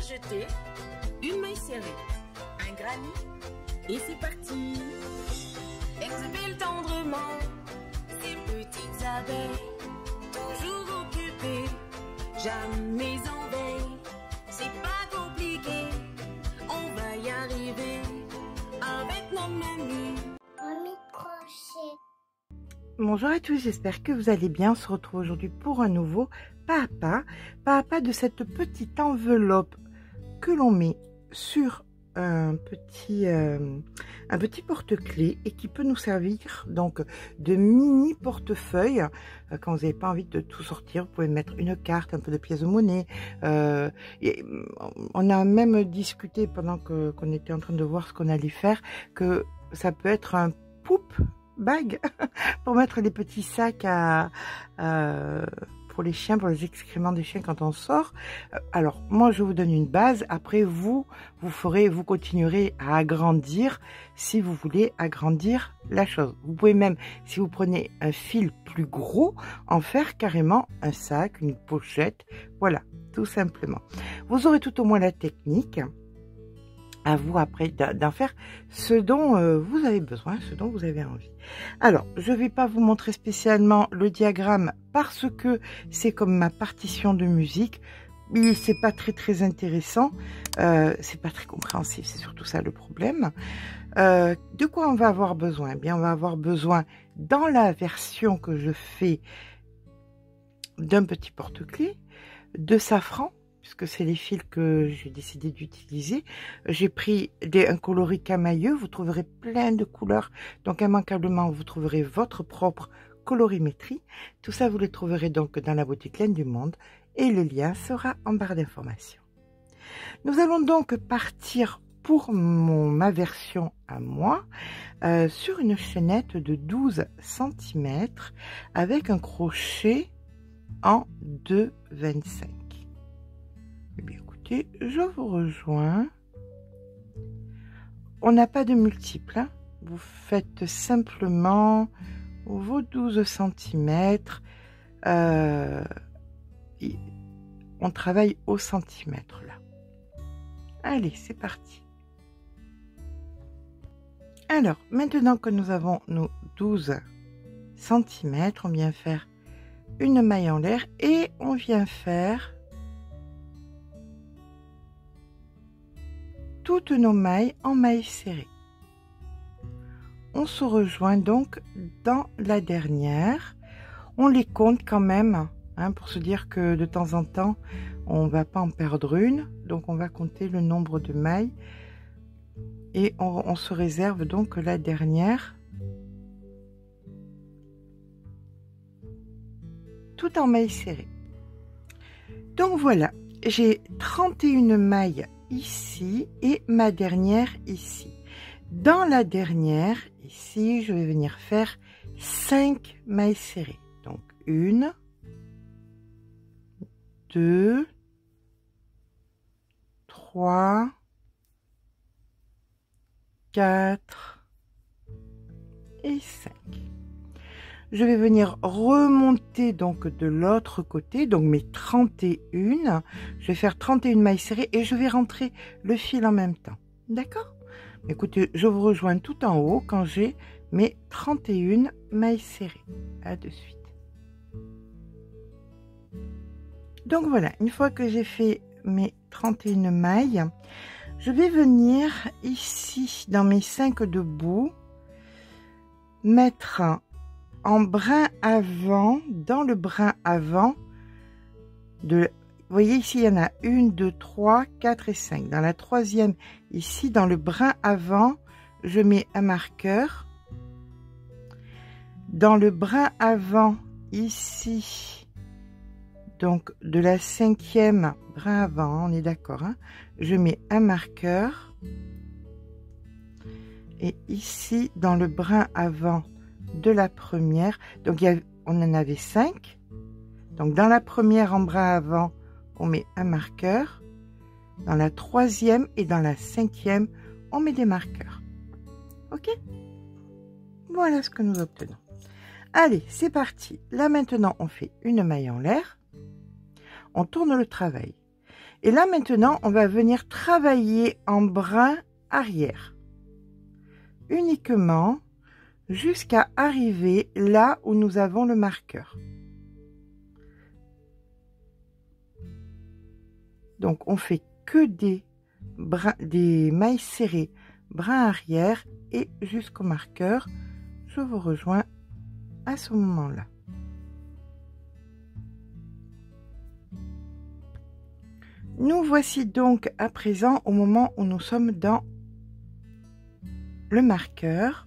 jeter une maille serrée, un granit, et c'est parti. Exubile tendrement ces petites abeilles, toujours occupées, jamais en veille. C'est pas compliqué, on va y arriver avec nos mamies. Bonjour à tous, j'espère que vous allez bien. On se retrouve aujourd'hui pour un nouveau pas à pas de cette petite enveloppe que l'on met sur un petit porte-clés et qui peut nous servir donc de mini portefeuille quand vous n'avez pas envie de tout sortir. Vous pouvez mettre une carte, un peu de pièces de monnaie. Et on a même discuté pendant qu'on était en train de voir ce qu'on allait faire, que ça peut être un poop bag pour mettre les petits sacs pour les chiens, pour les excréments des chiens quand on sort. Alors moi je vous donne une base, après vous continuerez à agrandir si vous voulez agrandir la chose. Vous pouvez même, si vous prenez un fil plus gros, en faire carrément un sac, une pochette, voilà, tout simplement. Vous aurez tout au moins la technique. À vous après d'en faire ce dont vous avez besoin, ce dont vous avez envie. Alors, je ne vais pas vous montrer spécialement le diagramme parce que c'est comme ma partition de musique. C'est pas très intéressant, c'est pas très compréhensif, c'est surtout ça le problème. De quoi on va avoir besoin? Eh bien, on va avoir besoin dans la version que je fais d'un petit porte-clés, de safran, puisque c'est les fils que j'ai décidé d'utiliser. J'ai pris un coloris camailleux, vous trouverez plein de couleurs, donc immanquablement vous trouverez votre propre colorimétrie. Tout ça vous le trouverez donc dans la boutique Laine du Monde et le lien sera en barre d'information. Nous allons donc partir pour ma version à moi sur une chaînette de 12 cm avec un crochet en 2,25. Eh bien, écoutez, je vous rejoins. On n'a pas de multiple. Hein. Vous faites simplement vos 12 cm. On travaille au centimètre là. Allez, c'est parti. Alors, maintenant que nous avons nos 12 cm, on vient faire une maille en l'air et on vient faire toutes nos mailles en mailles serrées. On se rejoint donc dans la dernière. On les compte quand même, hein, pour se dire que de temps en temps, on ne va pas en perdre une. Donc on va compter le nombre de mailles. Et on se réserve donc la dernière. Tout en mailles serrées. Donc voilà, j'ai 31 mailles ici et ma dernière ici. Dans la dernière ici, je vais venir faire 5 mailles serrées. Donc 1, 2, 3, 4 et 5. Je vais venir remonter donc de l'autre côté, donc mes 31. Je vais faire 31 mailles serrées et je vais rentrer le fil en même temps. D'accord? Écoutez, je vous rejoins tout en haut quand j'ai mes 31 mailles serrées. À de suite. Donc voilà, une fois que j'ai fait mes 31 mailles, je vais venir ici dans mes 5 debout, mettre en brin avant, dans le brin avant, vous voyez ici il y en a 1, 2, 3, 4 et 5. Dans la troisième, ici dans le brin avant, je mets un marqueur. Dans le brin avant, ici, donc de la 5e brin avant, on est d'accord, hein, je mets un marqueur. Et ici, dans le brin avant de la première, donc on en avait 5. Donc dans la première en brin avant, on met un marqueur. Dans la troisième et dans la 5e, on met des marqueurs. Ok? Voilà ce que nous obtenons. Allez, c'est parti. Là maintenant, on fait une maille en l'air. On tourne le travail. Et là maintenant, on va venir travailler en brin arrière. Uniquement jusqu'à arriver là où nous avons le marqueur. Donc on fait que des mailles serrées, brin arrière et jusqu'au marqueur. Je vous rejoins à ce moment-là. Nous voici donc à présent au moment où nous sommes dans le marqueur.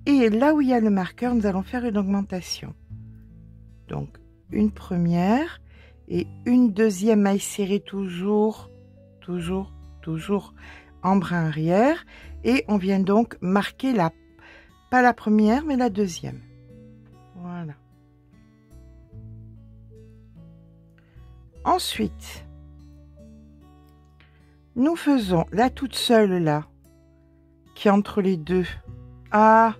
Et là où il y a le marqueur, nous allons faire une augmentation. Donc une première et une deuxième maille serrée toujours en brin arrière. Et on vient donc marquer pas la première, mais la deuxième. Voilà. Ensuite, nous faisons la toute seule là, qui est entre les deux. Ah,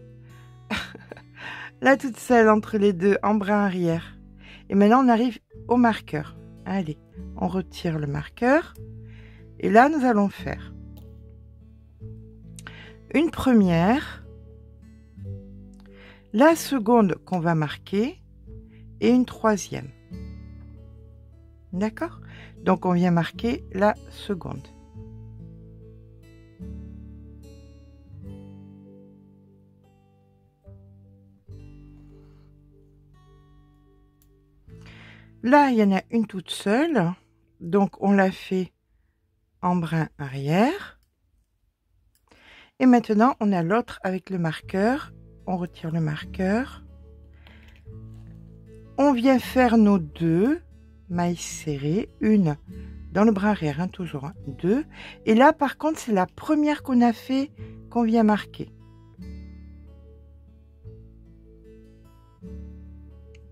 la toute seule entre les deux en brin arrière. Et maintenant on arrive au marqueur. Allez, on retire le marqueur. Et là nous allons faire une première, la seconde qu'on va marquer et une troisième. D'accord? Donc on vient marquer la seconde. Là, il y en a une toute seule, donc on l'a fait en brin arrière. Et maintenant, on a l'autre avec le marqueur. On retire le marqueur. On vient faire nos deux mailles serrées, une dans le brin arrière, hein, toujours, hein, deux. Et là, par contre, c'est la première qu'on a fait qu'on vient marquer.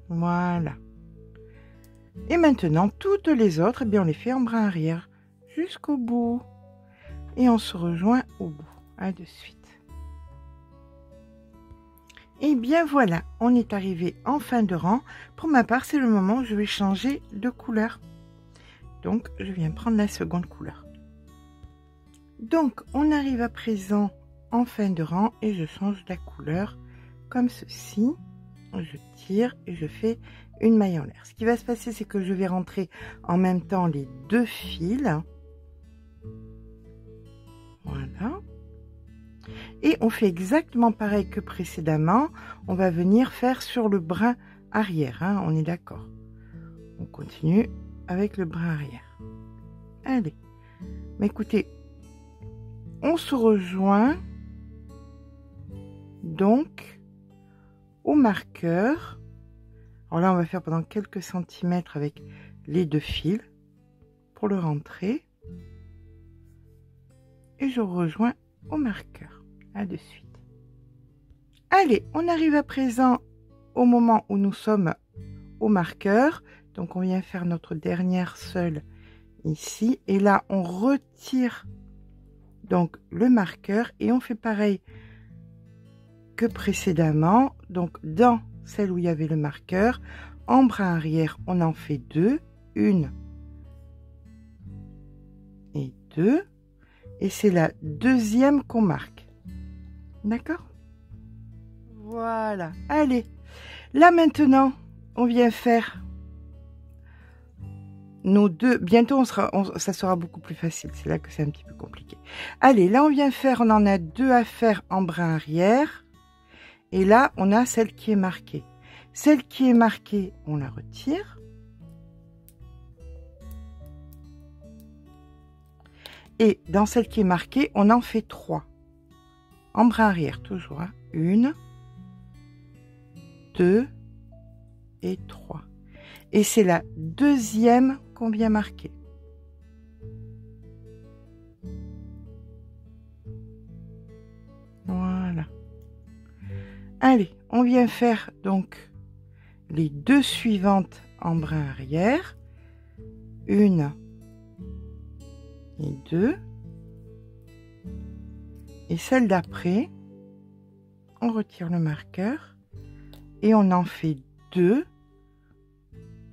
Voilà. Et maintenant, toutes les autres, eh bien, on les fait en brin arrière jusqu'au bout. Et on se rejoint au bout. À de suite. Et bien voilà, on est arrivé en fin de rang. Pour ma part, c'est le moment où je vais changer de couleur. Donc, je viens prendre la seconde couleur. Donc, on arrive à présent en fin de rang et je change la couleur comme ceci. Je tire et je fais une maille en l'air. Ce qui va se passer, c'est que je vais rentrer en même temps les deux fils. Voilà. Et on fait exactement pareil que précédemment. On va venir faire sur le brin arrière, hein, on est d'accord. On continue avec le brin arrière. Allez. Mais écoutez, on se rejoint donc au marqueur. Alors là, on va faire pendant quelques centimètres avec les deux fils pour le rentrer. Et je rejoins au marqueur. À de suite. Allez, on arrive à présent au moment où nous sommes au marqueur. Donc, on vient faire notre dernière seule ici. Et là, on retire donc le marqueur et on fait pareil que précédemment. Donc, dans celle où il y avait le marqueur, en brin arrière, on en fait deux. Une et deux. Et c'est la deuxième qu'on marque. D'accord? Voilà. Allez. Là maintenant, on vient faire nos deux. Bientôt, ça sera beaucoup plus facile. C'est là que c'est un petit peu compliqué. Allez, là, on vient faire, on en a deux à faire en brin arrière. Et là, on a celle qui est marquée. Celle qui est marquée, on la retire. Et dans celle qui est marquée, on en fait trois. En brin arrière, toujours. Hein. Une, deux et trois. Et c'est la deuxième qu'on vient marquer. Voilà. Allez, on vient faire donc les deux suivantes en brin arrière. Une et deux. Et celle d'après, on retire le marqueur et on en fait deux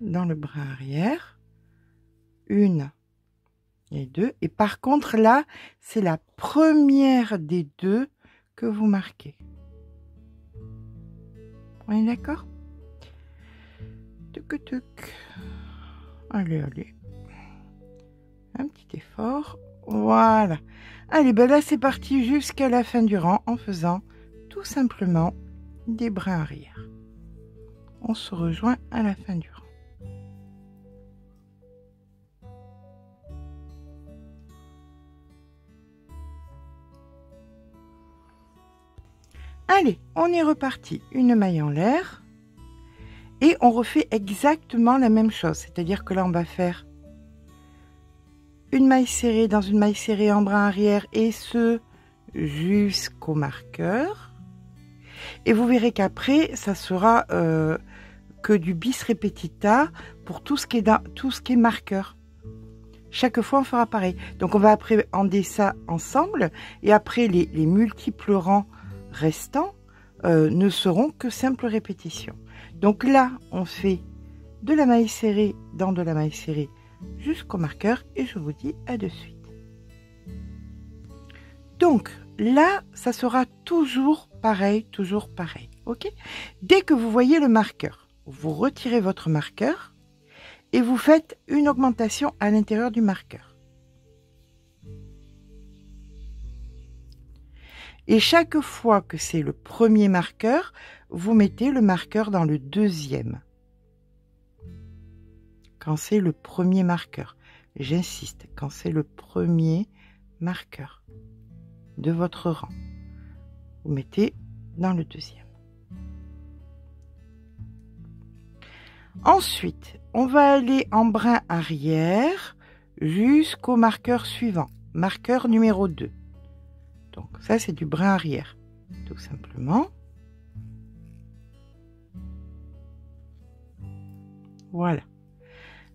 dans le brin arrière. Une et 2. Et par contre, là, c'est la première des deux que vous marquez. On est d'accord? Tuc, tuc. Allez, allez. Un petit effort. Voilà. Allez, ben là, c'est parti jusqu'à la fin du rang en faisant tout simplement des brins arrière. On se rejoint à la fin du rang. Allez, on est reparti. Une maille en l'air. Et on refait exactement la même chose. C'est-à-dire que là, on va faire une maille serrée dans une maille serrée en brin arrière et ce jusqu'au marqueur. Et vous verrez qu'après, ça sera que du bis repetita pour tout ce qui est marqueur. Chaque fois, on fera pareil. Donc, on va appréhender ça ensemble. Et après, les multiples rangs restants ne seront que simples répétitions. Donc là, on fait de la maille serrée dans de la maille serrée jusqu'au marqueur. Et je vous dis à de suite. Donc, là, ça sera toujours pareil, ok? Dès que vous voyez le marqueur, vous retirez votre marqueur et vous faites une augmentation à l'intérieur du marqueur. Et chaque fois que c'est le premier marqueur, vous mettez le marqueur dans le deuxième. Quand c'est le premier marqueur, j'insiste, quand c'est le premier marqueur de votre rang, vous mettez dans le deuxième. Ensuite, on va aller en brin arrière jusqu'au marqueur suivant, marqueur numéro 2. Donc ça, c'est du brin arrière, tout simplement. Voilà.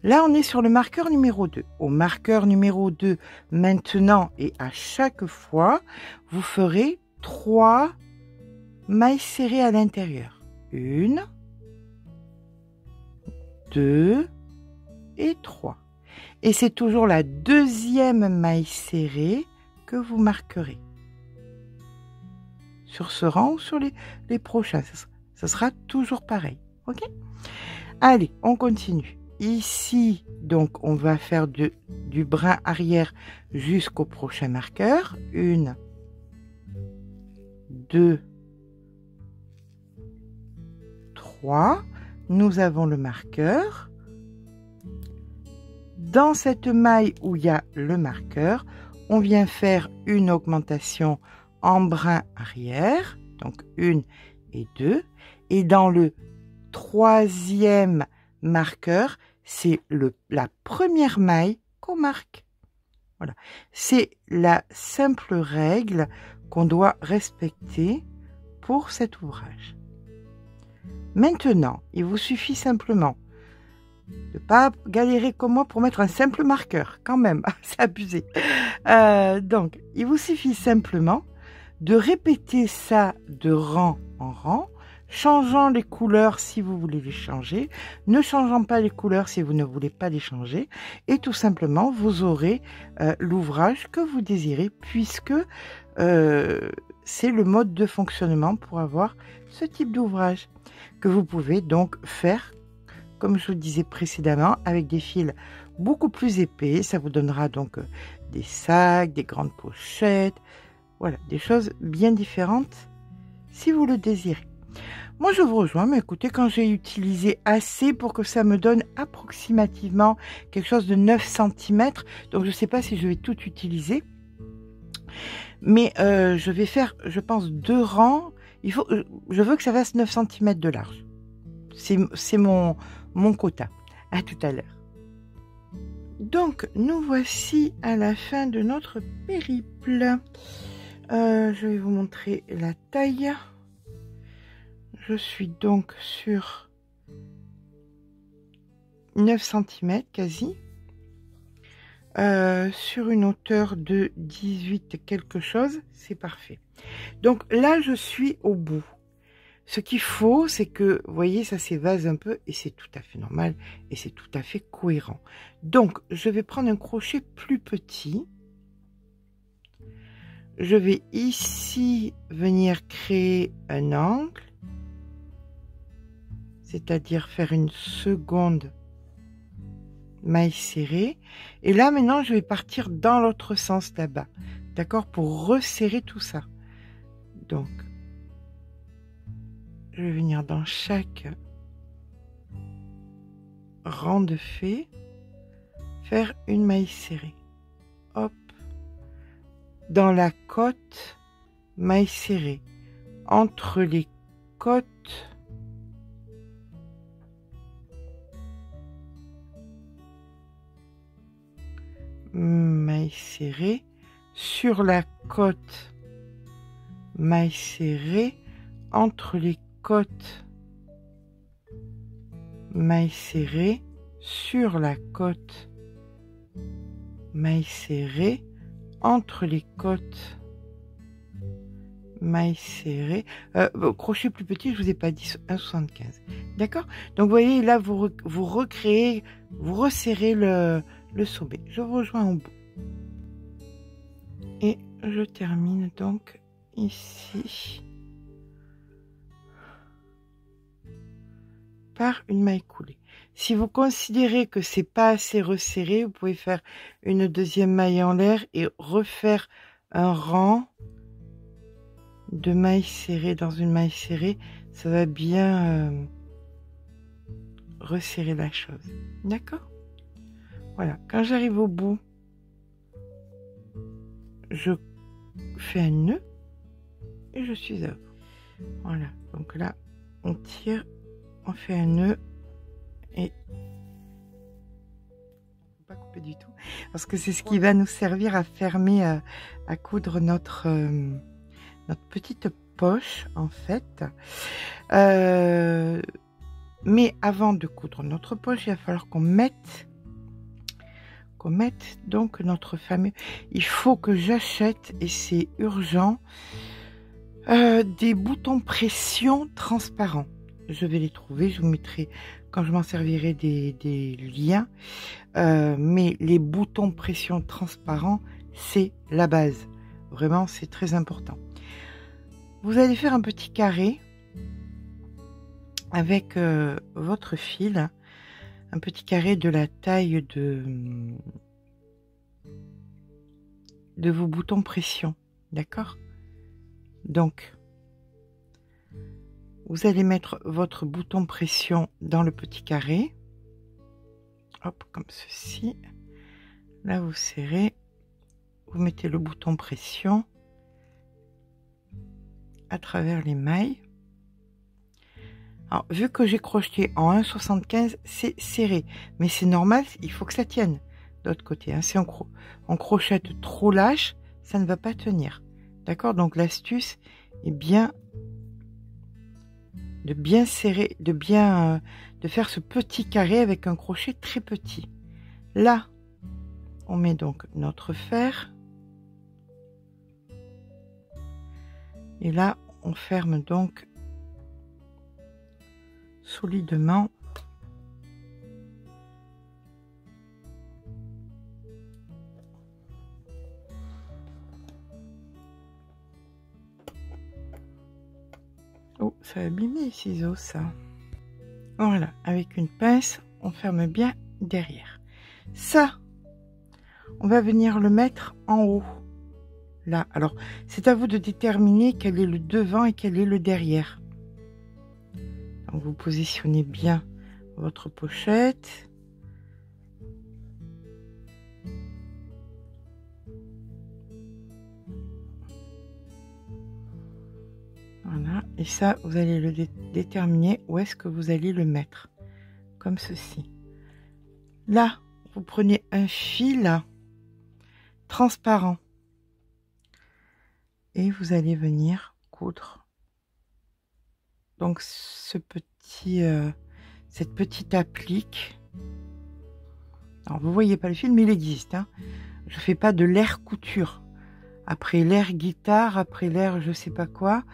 Là, on est sur le marqueur numéro 2. Au marqueur numéro 2, maintenant et à chaque fois, vous ferez 3 mailles serrées à l'intérieur. 1, 2 et 3. Et c'est toujours la deuxième maille serrée que vous marquerez. Sur ce rang ou sur les prochains. Ça sera toujours pareil. Ok? Allez, on continue. Ici, donc, on va faire du brin arrière jusqu'au prochain marqueur. 1, 2, 3. Nous avons le marqueur. Dans cette maille où il y a le marqueur, on vient faire une augmentation en brin arrière, donc 1 et 2. Et dans le troisième marqueur, c'est la première maille qu'on marque. Voilà. C'est la simple règle qu'on doit respecter pour cet ouvrage. Maintenant, il vous suffit simplement de ne pas galérer comme moi pour mettre un simple marqueur, quand même, c'est abusé. Donc, il vous suffit simplement de répéter ça de rang en rang, changeant les couleurs si vous voulez les changer, ne changeant pas les couleurs si vous ne voulez pas les changer, et tout simplement, vous aurez l'ouvrage que vous désirez, puisque c'est le mode de fonctionnement pour avoir ce type d'ouvrage, que vous pouvez donc faire, comme je vous disais précédemment, avec des fils beaucoup plus épais. Ça vous donnera donc des sacs, des grandes pochettes, voilà, des choses bien différentes si vous le désirez. Moi, je vous rejoins, mais écoutez, quand j'ai utilisé assez pour que ça me donne approximativement quelque chose de 9 cm, donc je ne sais pas si je vais tout utiliser, mais je vais faire, je pense, 2 rangs. Je veux que ça fasse 9 cm de large. C'est mon quota. À tout à l'heure. Donc, nous voici à la fin de notre périple. Je vais vous montrer la taille. Je suis donc sur 9 cm quasi. Sur une hauteur de 18 quelque chose. C'est parfait. Donc là, je suis au bout. Ce qu'il faut, c'est que, vous voyez, ça s'évase un peu et c'est tout à fait normal et c'est tout à fait cohérent. Donc, je vais prendre un crochet plus petit. Je vais ici venir créer un angle, c'est-à-dire faire une seconde maille serrée. Et là, maintenant, je vais partir dans l'autre sens là-bas, d'accord, pour resserrer tout ça. Donc, je vais venir dans chaque rang de fait, faire une maille serrée. Hop. Dans la côte, maille serrée. Entre les côtes, maille serrée. Sur la côte, maille serrée. Entre les côtes, maille serrée. Sur la côte, maille serrée. Entre les côtes, maille serrée. Crochet plus petit, je vous ai pas dit 1,75. D'accord? Donc vous voyez là, vous recréez, vous resserrez le sommet. Je vous rejoins au bout. Et je termine donc ici par une maille coulée. Si vous considérez que c'est pas assez resserré, vous pouvez faire une deuxième maille en l'air et refaire un rang de mailles serrées dans une maille serrée. Ça va bien resserrer la chose. D'accord? Voilà. Quand j'arrive au bout, je fais un nœud et je suis à bout. Voilà. Donc là, on tire, on fait un nœud. Et pas couper du tout parce que c'est ce qui va nous servir à fermer, à coudre notre petite poche en fait. Mais avant de coudre notre poche, il va falloir qu'on mette donc notre fameux. Il faut que j'achète, et c'est urgent, des boutons pression transparents. Je vais les trouver, je vous mettrai quand je m'en servirai des liens. Mais les boutons pression transparents, c'est la base. Vraiment, c'est très important. Vous allez faire un petit carré avec votre fil. Un petit carré de la taille de vos boutons pression. D'accord? Donc, vous allez mettre votre bouton pression dans le petit carré. Hop, comme ceci. Là, vous serrez. Vous mettez le bouton pression à travers les mailles. Alors, vu que j'ai crocheté en 1,75, c'est serré. Mais c'est normal, il faut que ça tienne. De l'autre côté, hein. Si on crochette trop lâche, ça ne va pas tenir. D'accord? Donc, l'astuce est bien de bien serrer, de faire ce petit carré avec un crochet très petit. Là, on met donc notre fer. Et là, on ferme donc solidement. Oh, ça a abîmé les ciseaux, ça. Voilà, avec une pince, on ferme bien derrière. Ça, on va venir le mettre en haut. Là, alors, c'est à vous de déterminer quel est le devant et quel est le derrière. Donc, vous positionnez bien votre pochette. Voilà, et ça, vous allez le déterminer où est-ce que vous allez le mettre. Comme ceci. Là, vous prenez un fil transparent. Et vous allez venir coudre. Donc, cette petite applique. Alors, vous voyez pas le fil, mais il existe. Hein. Je fais pas de l'air couture. Après l'air guitare, après l'air je sais pas quoi.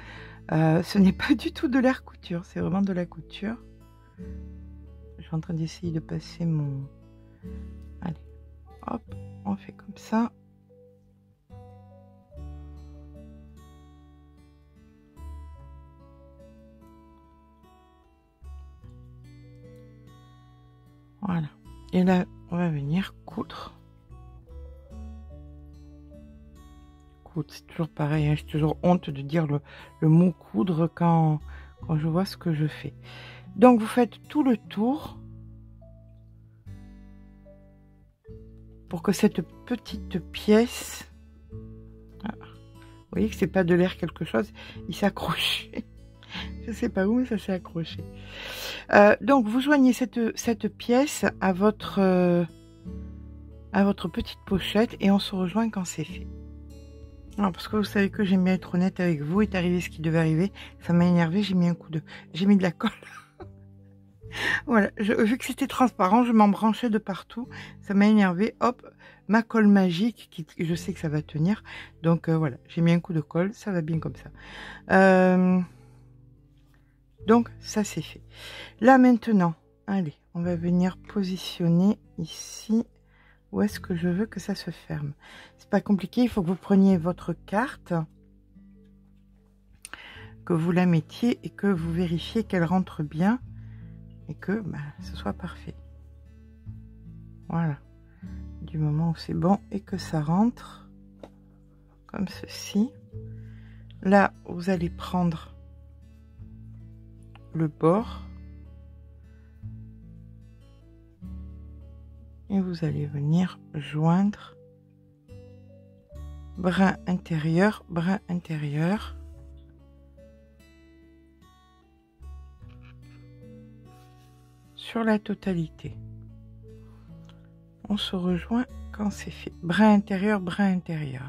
Ce n'est pas du tout de l'air couture, c'est vraiment de la couture. Je suis en train d'essayer de passer mon... Allez, hop, on fait comme ça. Voilà. Et là, on va venir coudre. C'est toujours pareil, hein, j'ai toujours honte de dire le mot coudre quand je vois ce que je fais. Donc vous faites tout le tour pour que cette petite pièce, vous voyez que c'est pas de l'air quelque chose, il s'est accroché. Je sais pas où, mais ça s'est accroché. Donc vous joignez cette pièce à votre petite pochette et on se rejoint quand c'est fait. Non, parce que vous savez que j'aime bien être honnête avec vous. Est arrivé ce qui devait arriver. Ça m'a énervé. J'ai mis j'ai mis de la colle. Voilà. Vu que c'était transparent, je m'en branchais de partout. Ça m'a énervé. Hop, ma colle magique, je sais que ça va tenir. Donc voilà, j'ai mis un coup de colle. Ça va bien comme ça. Donc ça c'est fait. Là maintenant, allez, on va venir positionner ici. Où est-ce que je veux que ça se ferme? C'est pas compliqué, il faut que vous preniez votre carte, que vous la mettiez et que vous vérifiez qu'elle rentre bien et que ce soit parfait. Voilà. Du moment où c'est bon et que ça rentre comme ceci. Là, vous allez prendre le bord. Et vous allez venir joindre brin intérieur sur la totalité. On se rejoint quand c'est fait. Brin intérieur,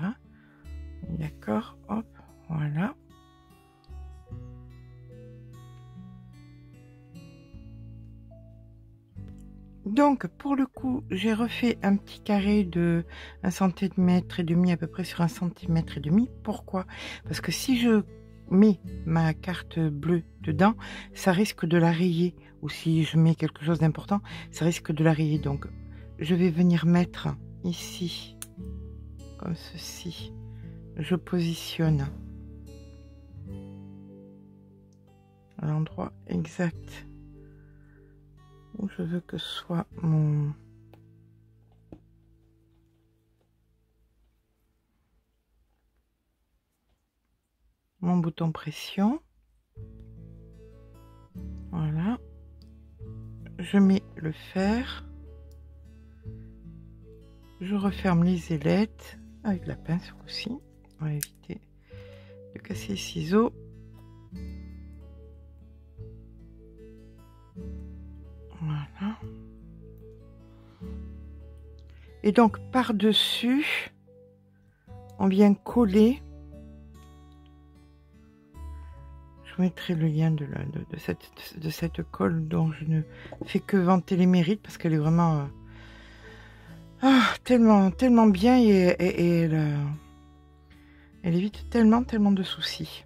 hein. D'accord, hop, voilà. Donc pour le coup, j'ai refait un petit carré de 1,5 cm à peu près sur 1,5 cm. Pourquoi? Parce que si je mets ma carte bleue dedans, ça risque de la rayer. Ou si je mets quelque chose d'important, ça risque de la rayer. Donc je vais venir mettre ici, comme ceci. Je positionne à l'endroit exact où je veux que soit mon bouton pression. Voilà. Je mets le fer. Je referme les ailettes avec la pince aussi. On va éviter de casser les ciseaux. Voilà. Et donc par-dessus, on vient coller. Je vous mettrai le lien de cette colle dont je ne fais que vanter les mérites parce qu'elle est vraiment tellement bien et elle évite tellement de soucis.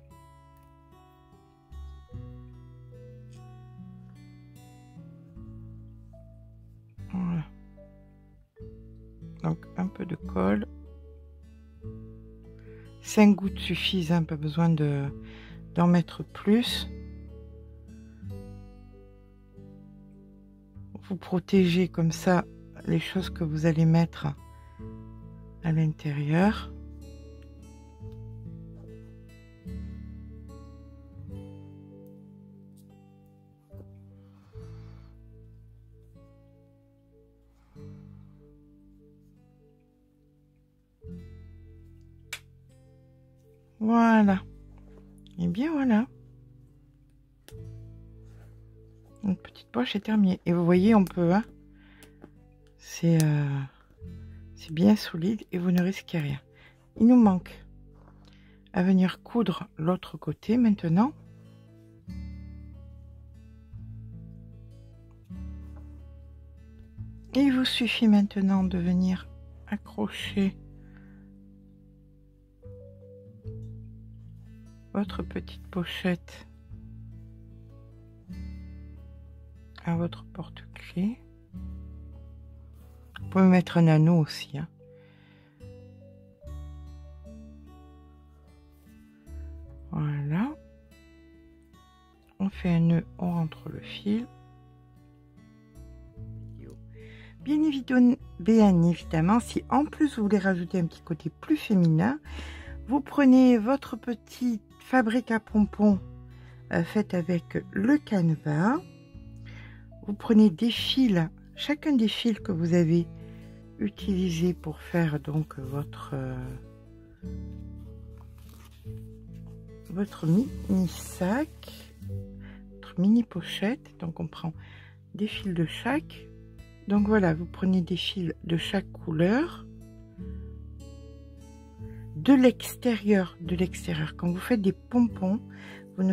Voilà. Donc un peu de colle. 5 gouttes suffisent, hein, pas besoin d'en mettre plus. Vous protégez comme ça les choses que vous allez mettre à l'intérieur. Voilà. Et bien voilà. Une petite poche est terminée. Et vous voyez, on peut, hein, c'est bien solide et vous ne risquez rien. Il nous manque à venir coudre l'autre côté maintenant. Et il vous suffit maintenant de venir accrocher votre petite pochette à votre porte-clés. Vous pouvez mettre un anneau aussi, hein. Voilà. On fait un nœud, on rentre le fil. Bien évidemment, si en plus vous voulez rajouter un petit côté plus féminin, vous prenez votre petite fabrique à pompons faite avec le canevas. Vous prenez des fils, chacun des fils que vous avez utilisé pour faire donc votre mini sac, votre mini pochette. Donc on prend des fils de chaque. Donc voilà, vous prenez des fils de chaque couleur. De l'extérieur. Quand vous faites des pompons, vous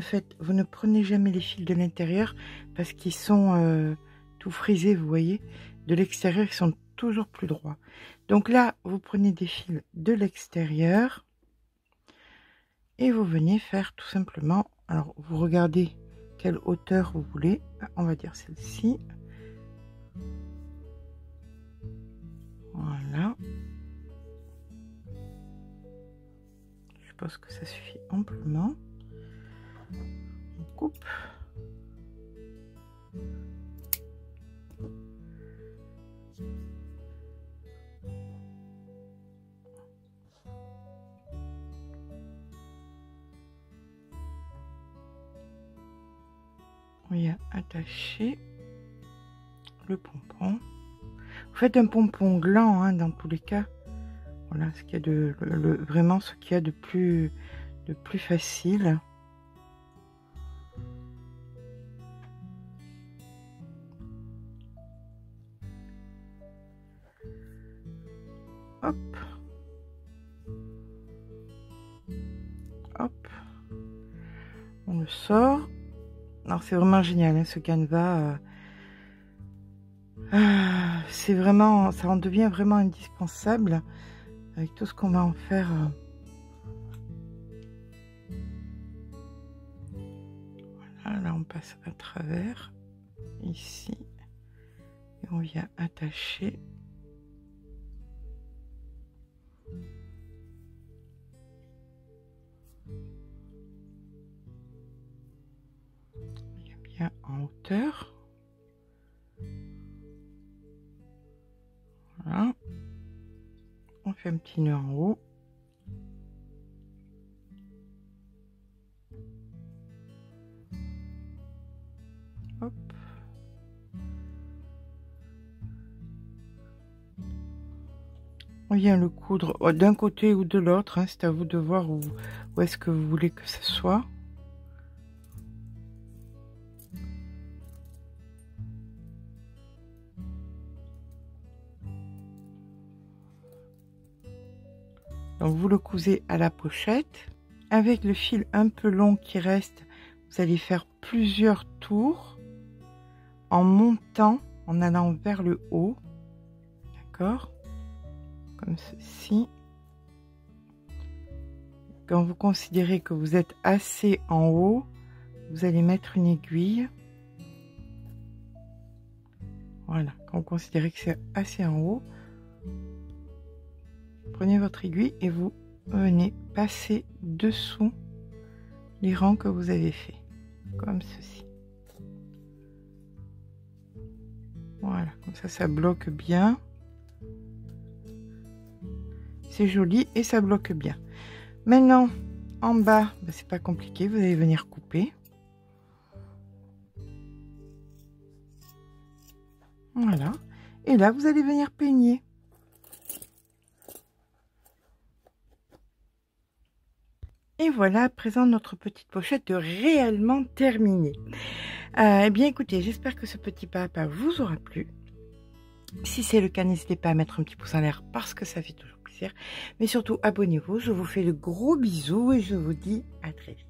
ne prenez jamais les fils de l'intérieur parce qu'ils sont tout frisés, vous voyez. De l'extérieur, ils sont toujours plus droits. Donc là, vous prenez des fils de l'extérieur et vous venez faire tout simplement. Alors, vous regardez quelle hauteur vous voulez. On va dire celle-ci. Voilà. Je pense que ça suffit amplement. On coupe. On y a attaché le pompon. Vous faites un pompon gland, hein, dans tous les cas. Voilà ce qu'il y a de vraiment ce qu'il y a de plus facile. Hop. Hop. On le sort. Alors c'est vraiment génial, hein, ce canevas. C'est vraiment, ça en devient vraiment indispensable avec tout ce qu'on va en faire. Voilà, là on passe à travers ici et on vient attacher. Bien en hauteur. Voilà. On fait un petit nœud en haut. Hop. On vient le coudre d'un côté ou de l'autre, hein, c'est à vous de voir où est-ce que vous voulez que ce soit. Donc vous le cousez à la pochette. Avec le fil un peu long qui reste, vous allez faire plusieurs tours en montant, en allant vers le haut. D'accord? Comme ceci. Quand vous considérez que vous êtes assez en haut, vous allez mettre une aiguille. Voilà, quand vous considérez que c'est assez en haut, prenez votre aiguille et vous venez passer dessous les rangs que vous avez fait, comme ceci. Voilà, comme ça bloque bien. C'est joli et ça bloque bien. Maintenant, en bas, ben, c'est pas compliqué, vous allez venir couper. Voilà. Et là, vous allez venir peigner. Et voilà, à présent, notre petite pochette réellement terminée. Eh bien, écoutez, j'espère que ce petit papa vous aura plu. Si c'est le cas, n'hésitez pas à mettre un petit pouce en l'air parce que ça fait toujours plaisir. Mais surtout, abonnez-vous. Je vous fais de gros bisous et je vous dis à très vite.